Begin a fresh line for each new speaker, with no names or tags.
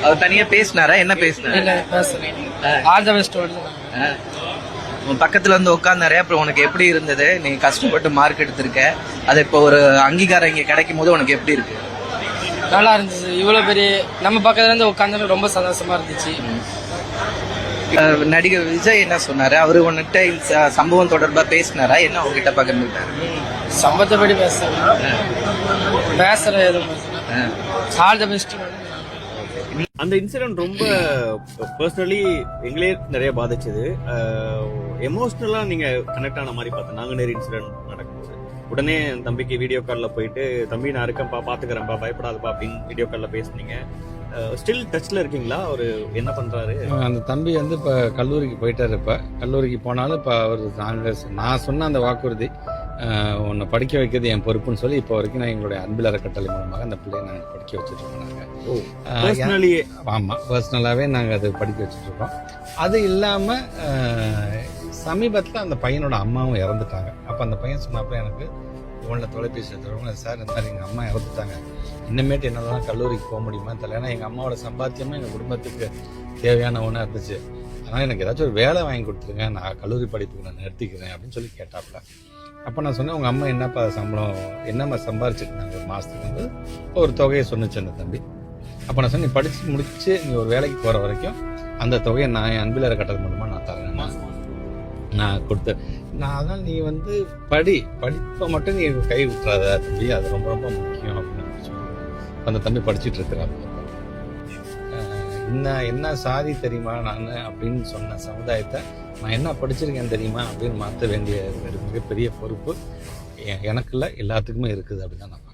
அவர் தனியா பேசினாரா? என்ன பேசினாரு?
இல்ல பேசுறேன். All the best.
உன் பக்கத்துல வந்து உட்கார்ந்தாரு. அப்புறம் உனக்கு எப்படி இருந்தது? நீ கஷ்டப்பட்டு மார்க் எடுத்திருக்க, அது இப்போ ஒரு அங்கீகாரம் இங்க கிடைக்கும் போது உனக்கு எப்படி இருக்கு?
நல்லா இருந்துச்சு. இவ்வளவு பெரிய நம்ம பக்கத்துல இருந்து உட்கார்ந்து ரொம்ப சந்தோஷமா இருந்துச்சு.
நடிகர் விஜய் என்ன சொன்னாரு? அவரு உன்கிட்ட இந்த சம்பவம் தொடர்பா பேசினாரா? என்ன உங்ககிட்ட பகிர்ந்துட்டாரு?
சம்பவத்தை படி பேசுற எதுவும் ஆல் தி பெஸ்ட்.
அந்த இன்சிடென்ட் ரொம்ப பர்சனலி எங்களே நிறைய பாதிச்சது. எமோஷனலா நீங்க கனெக்ட் ஆன மாதிரி பார்த்தேன். நாங்க நிறைய இன்சிடென்ட் நடக்கும்போது உடனே என் தம்பிக்கு வீடியோ கால்ல போயிட்டு, தம்பி நான் இருக்கேன்ப்பா, பாத்துக்கிறேன்ப்பா, பயப்படாதப்பா அப்படின்னு வீடியோ கால்ல பேசுனீங்க. ஸ்டில் டச்ல இருக்கீங்களா? அவரு என்ன பண்றாரு?
அந்த தம்பி வந்து இப்ப கல்லூரிக்கு போயிட்டாரு. இப்ப கல்லூரிக்கு போனாலும் இப்ப அவர் நான் சொன்ன அந்த வாக்குறுதி, உன்னை படிக்க வைக்கிறது என் பொறுப்புன்னு சொல்லி இப்போ வரைக்கும் நான் எங்களுடைய அன்பில் அறக்கட்டளை மூலமாக அந்த பிள்ளையை நாங்கள் படிக்க வச்சுட்டு இருக்கோம். ஆமாம், பர்சனலாகவே நாங்கள் அதை படிக்க வச்சுட்டு இருக்கோம். அது இல்லாமல் சமீபத்தில் அந்த பையனோட அம்மாவும் இறந்துட்டாங்க. அப்போ அந்த பையன் சொன்னப்போ எனக்கு இவனில் தொலைபேசி எடுத்துருவாங்க, சார் இந்த மாதிரி எங்கள் அம்மா இறந்துட்டாங்க, இன்னமேட்டு என்னதான் கல்லூரிக்கு போக முடியுமா தெரியல. ஏன்னா எங்கள் அம்மாவோட சம்பாத்தியமும் எங்கள் குடும்பத்துக்கு தேவையான ஒன்றா இருந்துச்சு. அதனால் எனக்கு ஏதாச்சும் ஒரு வேலை வாங்கி கொடுத்துருங்க, நான் கல்லூரி படிப்புக்கு நான் நிறுத்திக்கிறேன் அப்படின்னு சொல்லி கேட்டாப்புல. அப்போ நான் சொன்னேன், உங்கள் அம்மா என்னப்பா சம்பளம், என்னம்மா சம்பாரிச்சுருந்தாங்க ஒரு மாதத்துக்கு வந்து ஒரு தொகையை சொன்னிச்சு அந்த தம்பி. அப்போ நான் சொன்னேன், நீ படித்து முடிச்சு நீ ஒரு வேலைக்கு போகிற வரைக்கும் அந்த தொகையை நான் என் அன்பில் அறக்கட்டளை மூலமாக நான் தரேன், நான் கொடுத்தேன். நான் அதனால் நீ வந்து படிப்பை மட்டும் நீ கை விட்டுறாத தம்பி, அது ரொம்ப ரொம்ப முக்கியம் அப்படின்னு சொல்லி அந்த தம்பி படிச்சுட்டு இருக்கிறாங்க. என்ன சாதி தெரியுமா நான் அப்படின்னு சொன்ன சமுதாயத்தை நான் என்ன படிச்சிருக்கேன் தெரியுமா அப்படின்னு மாற்ற வேண்டிய மிகப்பெரிய பொறுப்பு எனக்குள்ள எல்லாத்துக்குமே இருக்குது அப்படின்னு தான் நான்